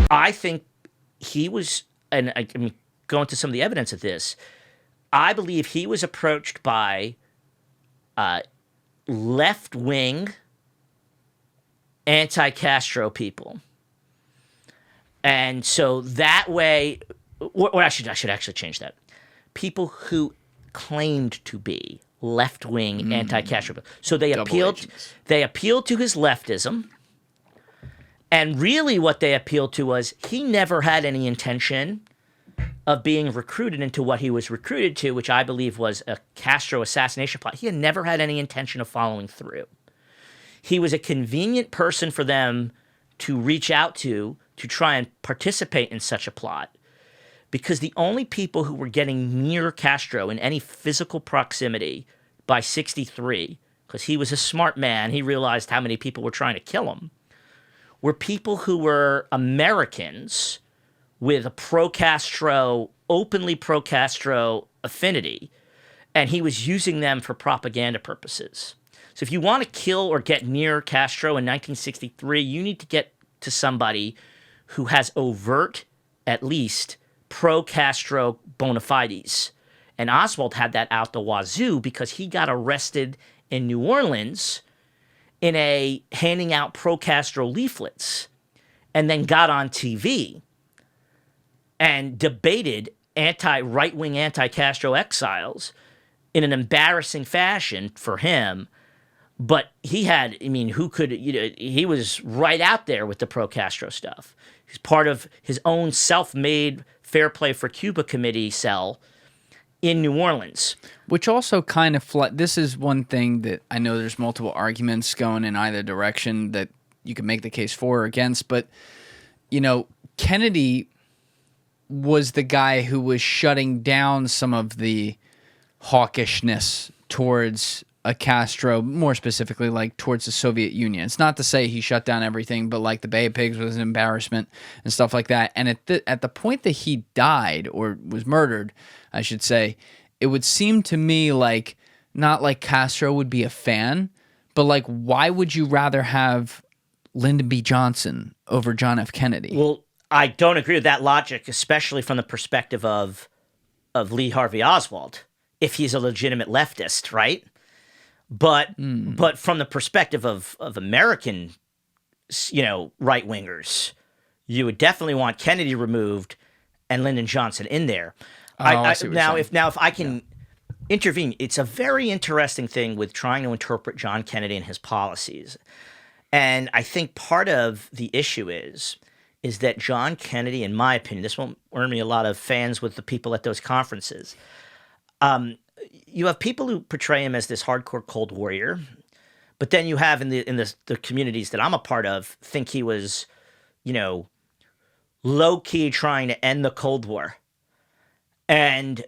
I think he was, and I mean, going to some of the evidence of this, I believe he was approached by left-wing anti-Castro people. And so that way, or I should actually change that. People who claimed to be left-wing anti-Castro. So they appealed to his leftism. And really what they appealed to was he never had any intention of being recruited into what he was recruited to, which I believe was a Castro assassination plot. He had never had any intention of following through. He was a convenient person for them to reach out to try and participate in such a plot, because the only people who were getting near Castro in any physical proximity by 1963, because he was a smart man, he realized how many people were trying to kill him, were people who were Americans with a pro-Castro, openly pro-Castro affinity, and he was using them for propaganda purposes. So if you want to kill or get near Castro in 1963, you need to get to somebody who has overt, at least, pro-Castro bona fides. And Oswald had that out the wazoo because he got arrested in New Orleans in a handing out pro-Castro leaflets, and then got on TV and debated right-wing anti-Castro exiles in an embarrassing fashion for him. But he had, I mean, he was right out there with the pro-Castro stuff. He's part of his own self-made Fair Play for Cuba committee cell in New Orleans. Which also kind of, this is one thing that I know there's multiple arguments going in either direction that you can make the case for or against, but, you know, Kennedy was the guy who was shutting down some of the hawkishness towards a Castro, more specifically, like towards the Soviet Union. It's not to say he shut down everything, but like the Bay of Pigs was an embarrassment and stuff like that. And at the point that he died, or was murdered, I should say, it would seem to me like not like Castro would be a fan, but like why would you rather have Lyndon B. Johnson over John F. Kennedy? Well, I don't agree with that logic, especially from the perspective of Lee Harvey Oswald, if he's a legitimate leftist, right? But from the perspective of American, right wingers, you would definitely want Kennedy removed and Lyndon Johnson in there. If I can intervene, it's a very interesting thing with trying to interpret John Kennedy and his policies, and I think part of the issue is that John Kennedy, in my opinion, this won't earn me a lot of fans with the people at those conferences. You have people who portray him as this hardcore Cold Warrior, but then you have in the communities that I'm a part of think he was, low key trying to end the Cold War. And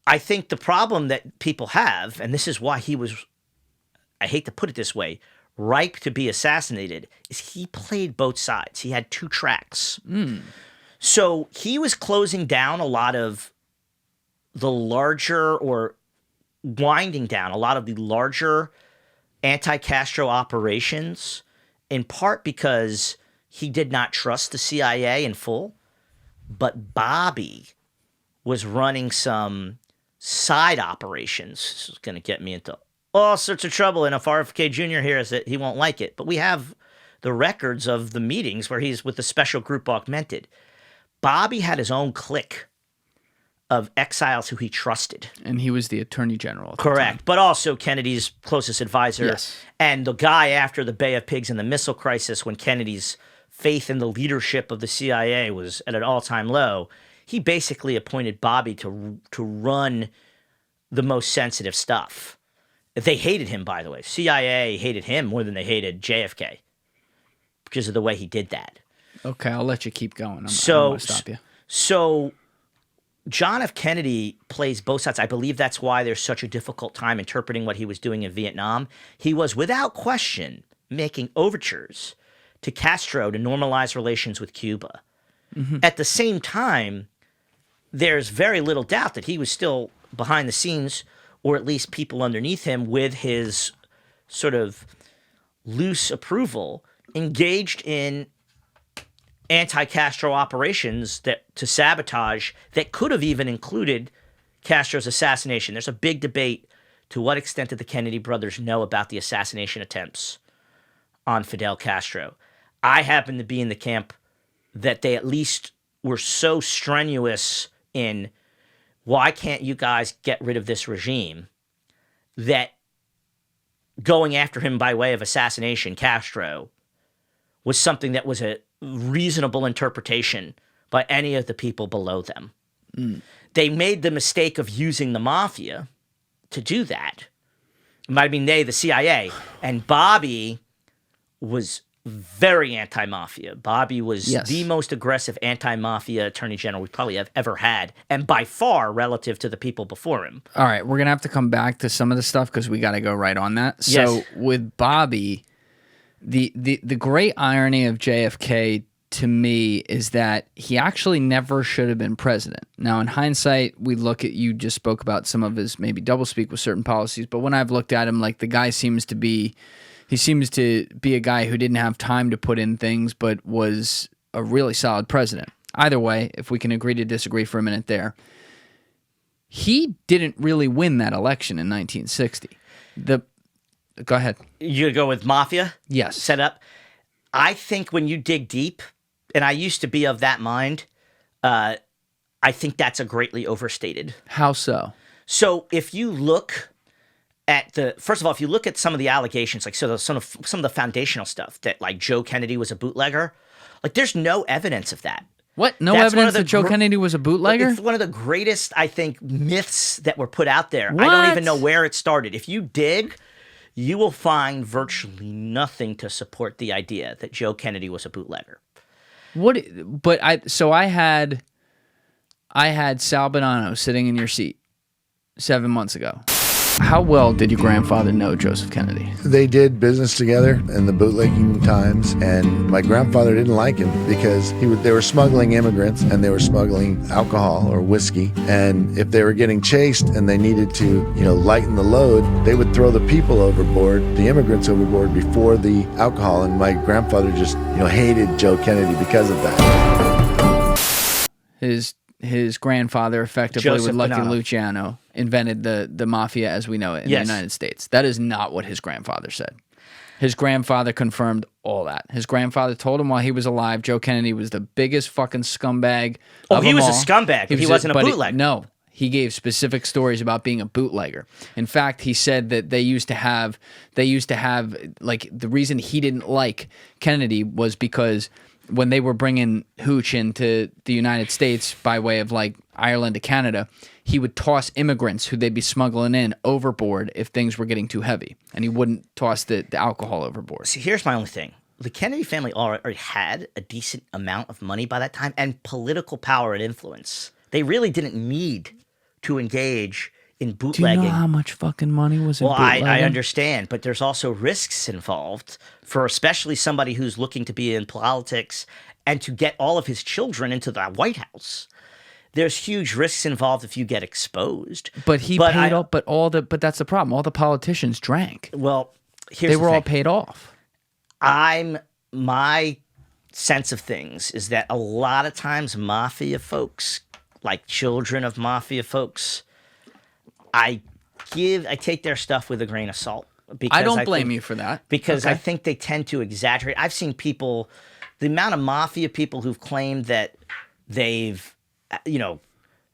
I think the problem that people have, and this is why he was, I hate to put it this way, ripe to be assassinated, is he played both sides. He had two tracks. So he was closing down a lot of the larger, or winding down a lot of the larger anti-Castro operations, in part because he did not trust the CIA in full, but Bobby was running some side operations. This is going to get me into all sorts of trouble, and if RFK Jr. hears it, he won't like it. But we have the records of the meetings where he's with the special group augmented. Bobby had his own clique of exiles who he trusted. And he was the attorney general. Correct. But also Kennedy's closest advisor. Yes. And the guy after the Bay of Pigs and the missile crisis, when Kennedy's faith in the leadership of the CIA was at an all-time low, he basically appointed Bobby to run the most sensitive stuff. They hated him, by the way. CIA hated him more than they hated JFK because of the way he did that. Okay, I'll let you keep going. I don't want to stop you. So John F. Kennedy plays both sides. I believe that's why there's such a difficult time interpreting what he was doing in Vietnam. He was, without question, making overtures to Castro to normalize relations with Cuba. Mm-hmm. At the same time, there's very little doubt that he was still behind the scenes, or at least people underneath him with his sort of loose approval, engaged in anti-Castro operations to sabotage that could have even included Castro's assassination. There's a big debate to what extent did the Kennedy brothers know about the assassination attempts on Fidel Castro. I happen to be in the camp that they at least were so strenuous in, why can't you guys get rid of this regime, that going after him by way of assassination, Castro, was something that was a reasonable interpretation by any of the people below them. They made the mistake of using the mafia to do that. It might have been they, the CIA. And Bobby was very anti-mafia. Bobby was the most aggressive anti-mafia attorney general we probably have ever had, and by far relative to the people before him. All right, we're going to have to come back to some of the stuff because we got to go right on that. Yes. So with Bobby, the great irony of JFK to me is that he actually never should have been president. Now, in hindsight, we look at, you just spoke about some of his maybe doublespeak with certain policies, but when I've looked at him, like, the guy seems to be a guy who didn't have time to put in things, but was a really solid president. Either way, if we can agree to disagree for a minute there, he didn't really win that election in 1960. Go ahead. You go with Mafia? Yes. Set up? I think when you dig deep, and I used to be of that mind, I think that's a greatly overstated. How so? So if you look at first of all, if you look at some of the allegations, like some of the foundational stuff, that like Joe Kennedy was a bootlegger, like there's no evidence of that. What? No evidence that Joe Kennedy was a bootlegger? It's one of the greatest, I think, myths that were put out there. What? I don't even know where it started. If you dig, you will find virtually nothing to support the idea that Joe Kennedy was a bootlegger. What? But I had Sal Bonanno sitting in your seat 7 months ago. How well did your grandfather know Joseph Kennedy? They did business together in the bootlegging times, and my grandfather didn't like him because they were smuggling immigrants and they were smuggling alcohol or whiskey. And if they were getting chased and they needed to, lighten the load, they would throw the people overboard, the immigrants overboard, before the alcohol. And my grandfather just, hated Joe Kennedy because of that. His grandfather, effectively, Joseph with Lucky Bonanno, Luciano, invented the mafia as we know it in the United States. That is not what his grandfather said. His grandfather confirmed all that. His grandfather told him while he was alive, Joe Kennedy was the biggest fucking scumbag of he them was all. a scumbag, but he wasn't a bootlegger. No, he gave specific stories about being a bootlegger. In fact, he said that they used to have like, the reason he didn't like Kennedy was because when they were bringing hooch into the United States by way of like Ireland to Canada, he would toss immigrants who they'd be smuggling in overboard if things were getting too heavy, and he wouldn't toss the alcohol overboard. See, here's my only thing. The Kennedy family already had a decent amount of money by that time and political power and influence. They really didn't need to engage in bootlegging. Do you know how much fucking money was in bootlegging? I understand, but there's also risks involved for especially somebody who's looking to be in politics and to get all of his children into the White House. There's huge risks involved if you get exposed. But he paid off. But that's the problem. All the politicians drank. Well, here's they the were thing. all paid off. My sense of things is that a lot of times mafia folks, like children of mafia folks, I take their stuff with a grain of salt. I don't blame you for that. Because I think they tend to exaggerate. I've seen people, the amount of mafia people who've claimed that they've,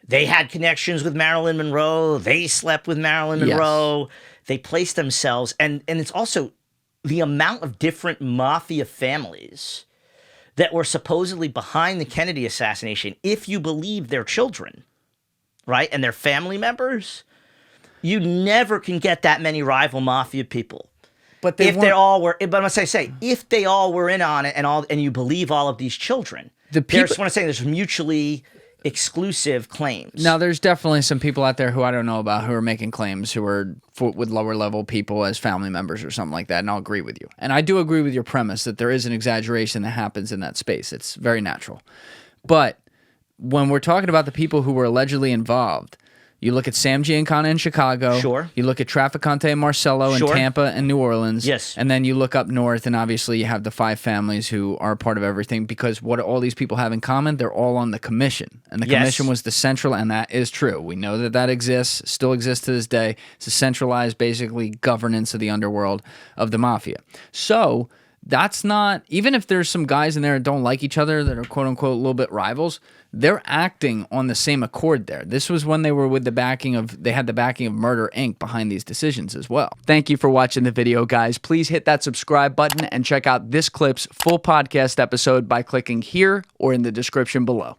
they had connections with Marilyn Monroe, they slept with Marilyn Monroe, they placed themselves, and it's also the amount of different mafia families that were supposedly behind the Kennedy assassination, if you believe their children, right, and their family members. You never can get that many rival mafia people. But if they all were in on it and you believe all of these children, there's mutually exclusive claims. Now, there's definitely some people out there who I don't know about who are making claims who are with lower level people as family members or something like that, and I'll agree with you. And I do agree with your premise that there is an exaggeration that happens in that space. It's very natural. But when we're talking about the people who were allegedly involved, You look at Sam Giancana in Chicago. Sure. You look at Trafficante and Marcello in Sure. Tampa and New Orleans. Yes. And then you look up north, and obviously you have the 5 families who are part of everything, because what all these people have in common, they're all on the commission. And the Yes. commission was the central, and that is true. We know that that exists, still exists to this day. It's a centralized, basically, governance of the underworld of the mafia. So that's not, even if there's some guys in there that don't like each other, that are quote unquote a little bit rivals, they're acting on the same accord there. This was when they were with the backing of, they had the backing of Murder Inc. behind these decisions as well. Thank you for watching the video, guys. Please hit that subscribe button and check out this clip's full podcast episode by clicking here or in the description below.